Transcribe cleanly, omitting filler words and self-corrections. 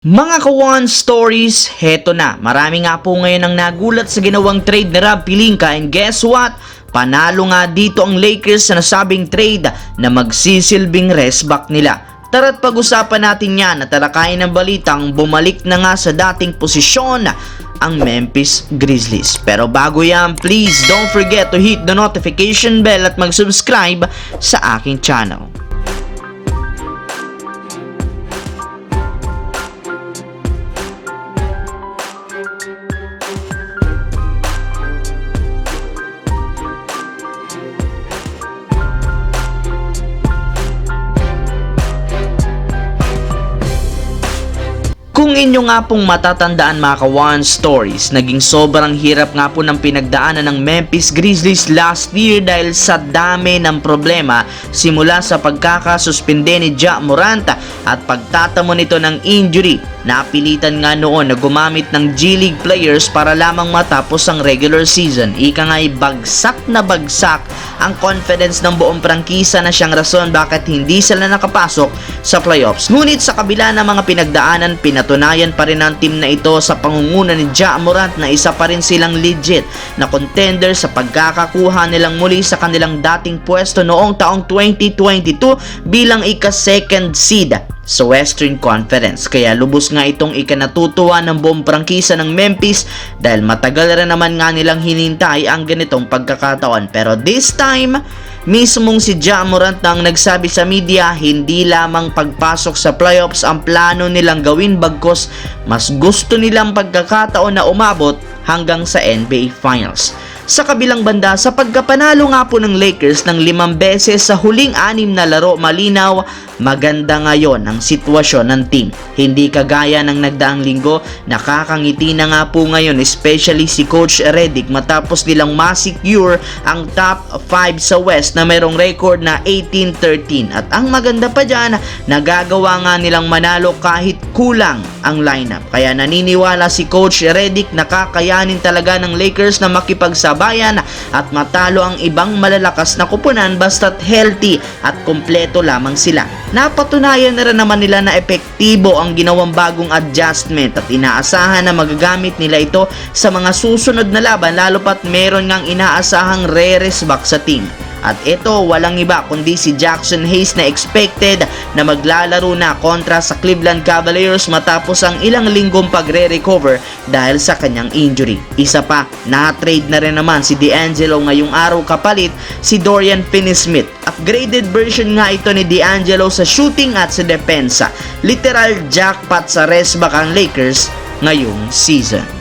Mga Kawan Stories, heto na. Marami nga po ngayon ang nagulat sa ginawang trade ni Rob Pelinka, and guess what? Panalo nga dito ang Lakers sa nasabing trade na magsisilbing rest back nila. Tara't pag-usapan natin yan at talakayin ng balitang bumalik na nga sa dating posisyon ang Memphis Grizzlies. Pero bago yan, please don't forget to hit the notification bell at mag-subscribe sa aking channel. Kung inyo nga pong matatandaan mga Kawan Stories, naging sobrang hirap nga po ng pinagdaanan ng Memphis Grizzlies last year dahil sa dami ng problema simula sa pagkakasuspinde ni Ja Morant at pagtatamo nito ng injury. Napilitan nga noon na gumamit ng G-League players para lamang matapos ang regular season. Ika nga'y bagsak na bagsak ang confidence ng buong prangkisa na siyang rason bakit hindi sila nakapasok sa playoffs. Ngunit sa kabila ng mga pinagdaanan, pinatunayan pa rin ang team na ito sa pangunguna ni Ja Morant na isa pa rin silang legit na contender sa pagkakakuha nilang muli sa kanilang dating pwesto noong taong 2022 bilang ika-second seed sa Western Conference. Kaya lubos nga itong ikanatutuwa ng buong prangkisa ng Memphis dahil matagal rin naman nga nilang hinintay ang ganitong pagkakataon. Pero this time, mismong si Ja Morant ang nagsabi sa media, hindi lamang pagpasok sa playoffs ang plano nilang gawin, bagkus mas gusto nilang pagkakataon na umabot hanggang sa NBA Finals. Sa kabilang banda, sa pagkapanalo nga po ng Lakers ng 5 beses sa huling 6 na laro, malinaw, maganda ngayon ang sitwasyon ng team. Hindi kagaya ng nagdaang linggo, nakakangiti na nga po ngayon especially si Coach Redick matapos nilang ma-secure ang top 5 sa West na mayroong record na 18-13. At ang maganda pa dyan, nagagawa nga nilang manalo kahit kulang ang lineup. Kaya naniniwala si Coach Redick na kakayanin talaga ng Lakers na makipagsabayan at matalo ang ibang malalakas na kupunan basta't healthy at kompleto lamang sila. Napatunayan na rin naman nila na epektibo ang ginawang bagong adjustment at inaasahan na magagamit nila ito sa mga susunod na laban, lalo pat meron ngang inaasahang re-rest back sa team. At ito, walang iba kundi si Jackson Hayes na expected na maglalaro na kontra sa Cleveland Cavaliers matapos ang ilang linggong pagre-recover dahil sa kanyang injury. Isa pa, na-trade na rin naman si D'Angelo ngayong araw kapalit si Dorian Finney-Smith. Upgraded version nga ito ni D'Angelo sa shooting at sa depensa. Literal jackpot sa rest back ang Lakers ngayong season.